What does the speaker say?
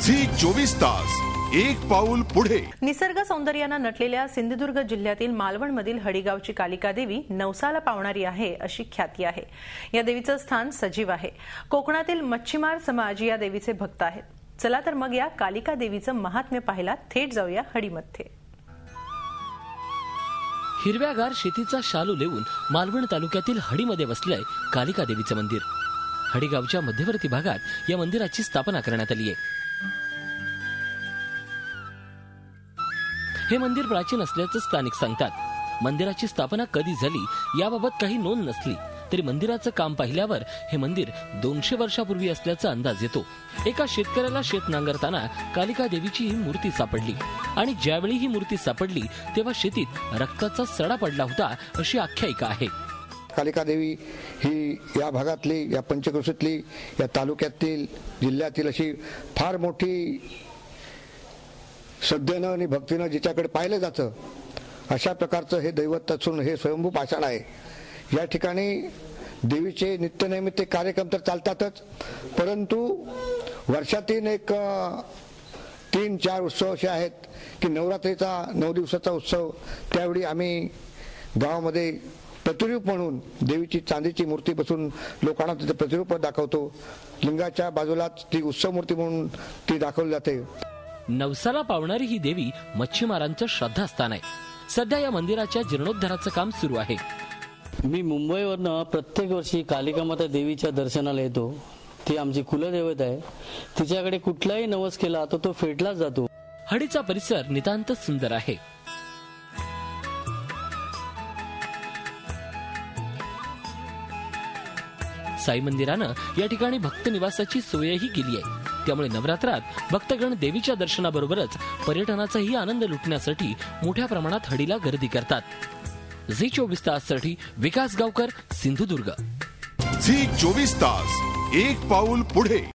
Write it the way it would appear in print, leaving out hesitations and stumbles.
Zee 24 तास एक पाऊल पुढे। निसर्ग सौंदर्याने नटलेल्या सिंधुदुर्ग जिल्ह्यातील मालवणमधील हडीगावची कालिका देवी नवसाला पावणारी आहे अशी ख्याती आहे। या देवीचे स्थान सजीव आहे। कोकणातील मच्छीमार समाज या देवीचे भक्त आहेत। चला तर मग या कालिका देवीचे महात्म्य पाहायला थेट जाऊया हडीमध्ये। हिरव्यागार शेतीचा शालू लेवून मालवण तालुक्यातील हडीमध्ये वसलंय कालिका देवीचे मंदिर। हडीगावच्या मध्यवर्ती भागात या मंदिराची स्थापना करण्यात आली आहे। हे मंदिर प्राचीन असल्याचे स्थानिक सांगतात। मंदिराची स्थापना कधी झाली याबाबत काही नोंद नसली तरी मंदिराचं काम पाहिल्यावर हे मंदिर 200 वर्षापूर्वी असल्याचा अंदाज येतो। एका शेतकऱ्याला शेत नांगरताना कालिका देवीची ही मूर्ती सापडली आणि ज्यावेळी ही मूर्ती सापडली तेव्हा शेतीत रक्ताचा सडा पडला होता अशी आख्यायिका आहे। कालिका देवी ही या भागातली, या पंचक्रोशीतली, या तालुक्यातील, जिल्ह्यातील अशी फार मोठी श्रद्धेनं आणि भक्तीनं जिच्याकडे पाहिलं जातं अशा प्रकारचं हे दैवत असून हे स्वयंभू पाषाण आहे। या ठिकाणी देवीचे नित्यनैमित्त कार्यक्रम तर चालतातच, परंतु वर्षातील एक 3-4 उत्सव असे आहेत की नवरात्रीचा 9 दिवसाचा उत्सव, त्यावेळी आम्ही गावामध्ये प्रतिरूप म्हणून देवीची चांदीची मूर्ती बसून लोकांना तिथे प्रतिरूप दाखवतो। लिंगाच्या बाजूलाच ती उत्सव मूर्ती म्हणून ती दाखवली जाते। नवसाला पावणारी ही देवी मच्छीमारांचं श्रद्धास्थान आहे। सध्या या मंदिराच्या जीर्णोद्धाराचं काम सुरू आहे। मी मुंबईवरनं प्रत्येक वर्षी कालिका माता देवीच्या दर्शनाला येतो। ती आमची कुलदैवत आहे। तिच्याकडे कुठलाही नवस केला तर तो फेटलाच जातो। हडीचा परिसर नितांत सुंदर आहे। साई मंदिरानं या ठिकाणी भक्त निवासाची सोयही केली आहे। त्यामुळे नवरात्रात भक्तगण देवीच्या दर्शनाबरोबरच पर्यटनाचाही आनंद लुटण्यासाठी मोठ्या प्रमाणात हडीला गर्दी करतात। झी 24 ताससाठी विकास गावकर, सिंधुदुर्ग। झी 24 तास एक पाऊल पुढे।